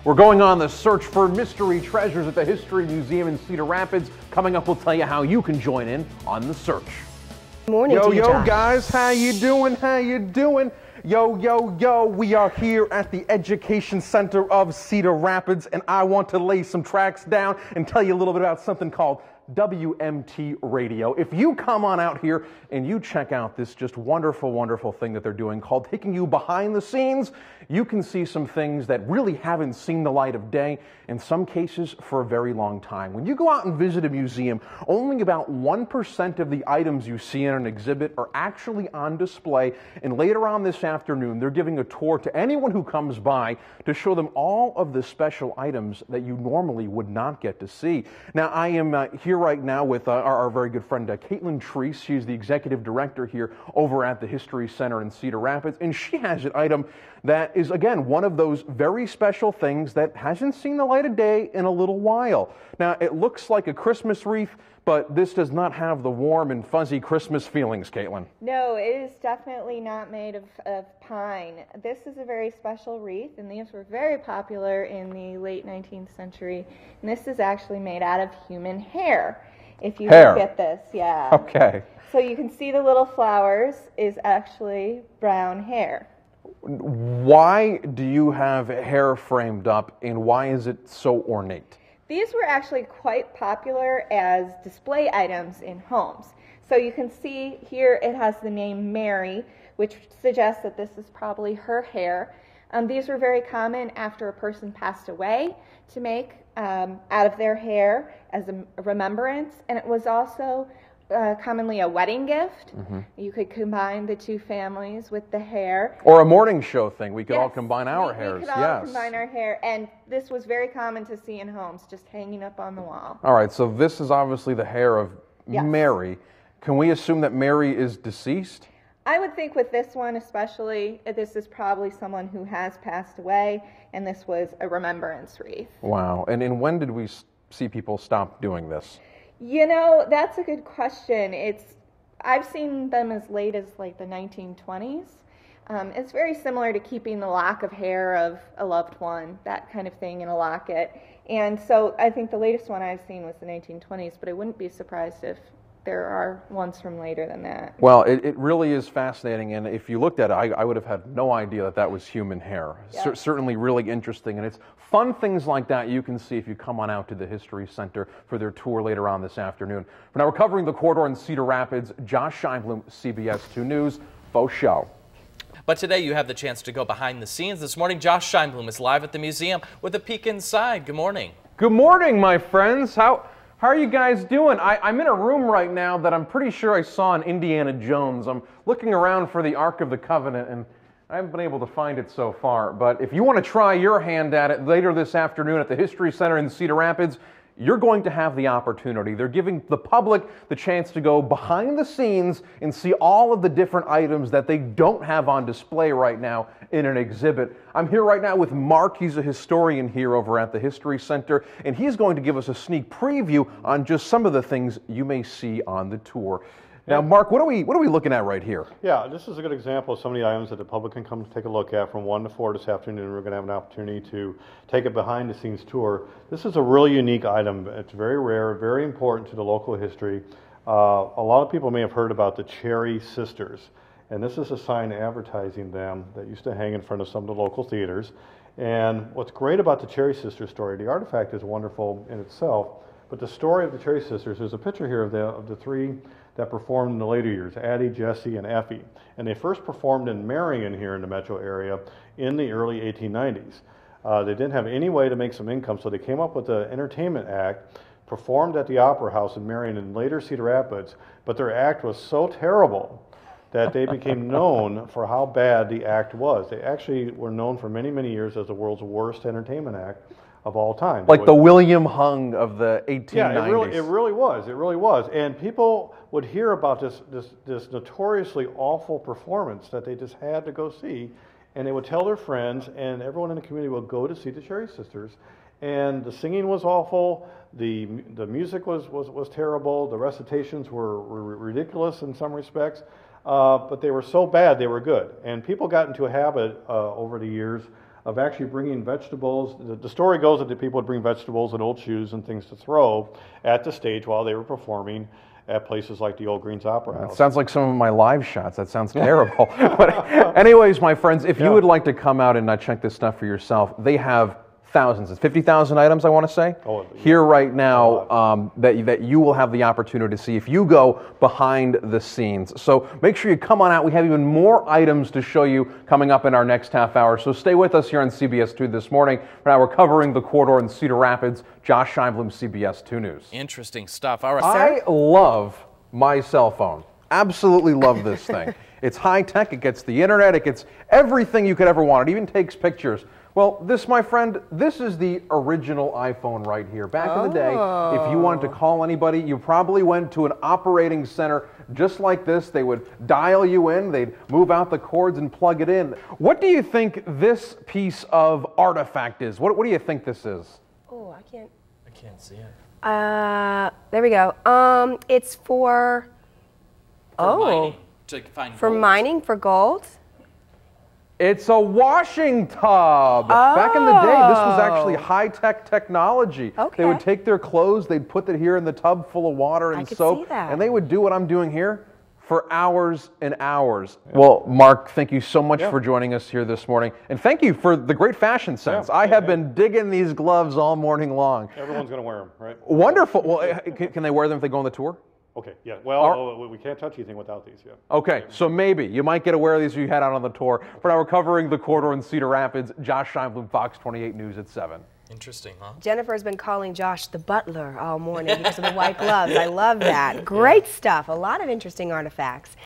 We're going on the search for mystery treasures at the History Museum in Cedar Rapids. Coming up, we'll tell you how you can join in on the search. Good morning to you, Yo, Josh. guys, how you doing? How you doing? Yo, we are here at the Education Center of Cedar Rapids, and I want to lay some tracks down and tell you a little bit about something called WMT Radio. If you come on out here and you check out this just wonderful thing that they're doing called taking you behind the scenes, you can see some things that really haven't seen the light of day, in some cases for a very long time. When you go out and visit a museum, only about 1% of the items you see in an exhibit are actually on display, and later on this afternoon they're giving a tour to anyone who comes by to show them all of the special items that you normally would not get to see. Now, I am here right now with our very good friend Caitlin Treese. She's the executive director here over at the History Center in Cedar Rapids, and she has an item that is, again, one of those very special things that hasn't seen the light of day in a little while. Now, it looks like a Christmas wreath, but this does not have the warm and fuzzy Christmas feelings, Caitlin. No, it is definitely not made of pine. This is a very special wreath, and these were very popular in the late 19th century. And this is actually made out of human hair. If you look at this, yeah. Okay. So you can see the little flowers is actually brown hair. Why do you have hair framed up, and why is it so ornate? These were actually quite popular as display items in homes. So you can see here it has the name Mary, which suggests that this is probably her hair. These were very common after a person passed away to make out of their hair as a remembrance, and it was also commonly a wedding gift. Mm-hmm. You could combine the two families with the hair. Or a morning show thing. We could yes, all combine our hairs. We could all combine our hair, and this was very common to see in homes, just hanging up on the wall. All right, so this is obviously the hair of Mary. Can we assume that Mary is deceased? I would think with this one especially, this is probably someone who has passed away, and this was a remembrance wreath. Wow. And when did we see people stop doing this? You know, that's a good question. I've seen them as late as like the 1920s. It's very similar to keeping the lock of hair of a loved one, that kind of thing in a locket. And so I think the latest one I've seen was the 1920s, but I wouldn't be surprised if there are ones from later than that. Well, it really is fascinating, and if you looked at it, I would have had no idea that that was human hair. Yeah. Certainly really interesting, and it's fun things like that you can see if you come on out to the History Center for their tour later on this afternoon. For now, we're covering the corridor in Cedar Rapids. Josh Scheinblum, CBS 2 News, faux show. But today you have the chance to go behind the scenes. This morning, Josh Scheinblum is live at the museum with a peek inside. Good morning. Good morning, my friends. How are you guys doing? I'm in a room right now that I'm pretty sure I saw in Indiana Jones. I'm looking around for the Ark of the Covenant, and I haven't been able to find it so far. But if you want to try your hand at it later this afternoon at the History Center in Cedar Rapids, you're going to have the opportunity. They're giving the public the chance to go behind the scenes and see all of the different items that they don't have on display right now in an exhibit. I'm here right now with Mark. He's a historian here over at the History Center, and he's going to give us a sneak preview on just some of the things you may see on the tour. Now, Mark, what are we looking at right here? Yeah, this is a good example of some of the items that the public can come to take a look at from 1 to 4 this afternoon. We're going to have an opportunity to take a behind-the-scenes tour. This is a really unique item. It's very rare, very important to the local history. A lot of people may have heard about the Cherry Sisters, and this is a sign advertising them that used to hang in front of some of the local theaters. And what's great about the Cherry Sisters story, the artifact is wonderful in itself, but the story of the Cherry Sisters, there's a picture here of the three that performed in the later years, Addie, Jessie, and Effie. And they first performed in Marion here in the metro area in the early 1890s. They didn't have any way to make some income, so they came up with an entertainment act, performed at the Opera House in Marion and later Cedar Rapids, but their act was so terrible that they became known for how bad the act was. They actually were known for many, many years as the world's worst entertainment act of all time. Like the William Hung of the 1890s. Yeah, it really was. It really was. And people would hear about this notoriously awful performance that they just had to go see, and they would tell their friends, and everyone in the community would go to see the Cherry Sisters. And the singing was awful, the music was terrible, the recitations were ridiculous in some respects, but they were so bad they were good. And people got into a habit over the years of actually bringing vegetables. The story goes that the people would bring vegetables and old shoes and things to throw at the stage while they were performing at places like the Old Greens Opera House. That sounds like some of my live shots. That sounds terrible. But anyways, my friends, if you would like to come out and check this stuff for yourself, they have thousands. It's 50,000 items, I want to say, here right now that you will have the opportunity to see if you go behind the scenes. So make sure you come on out. We have even more items to show you coming up in our next half hour. So stay with us here on CBS 2 this morning. Now we're covering the corridor in Cedar Rapids. Josh Scheinblum, CBS 2 News. Interesting stuff. All right, I love my cell phone. Absolutely love this thing. It's high tech. It gets the internet. It gets everything you could ever want. It even takes pictures. Well, this, my friend, this is the original iPhone right here. Back in the day, if you wanted to call anybody, you probably went to an operating center just like this. They would dial you in, they'd move out the cords and plug it in. What do you think this piece of artifact is? What do you think this is? Oh, I can't see it. There we go. It's for mining, to find for gold. mining, for gold. It's a washing tub. Back in the day, this was actually high-tech technology. Okay. They would take their clothes, they'd put it here in the tub full of water and soap, see that. and they would do what I'm doing here for hours and hours. Yeah. Well, Mark, thank you so much for joining us here this morning, and thank you for the great fashion sense. I have been digging these gloves all morning long. Everyone's going to wear them, right? Wonderful. Well, can they wear them if they go on the tour? Okay, yeah. Well, we can't touch anything without these, yeah. Okay, so maybe you might get aware of these if you head out on the tour. For now, we're covering the corridor in Cedar Rapids. Josh Scheinblum, Fox 28 News at 7. Interesting, huh? Jennifer's been calling Josh the butler all morning because of the white gloves. I love that. Great stuff. A lot of interesting artifacts.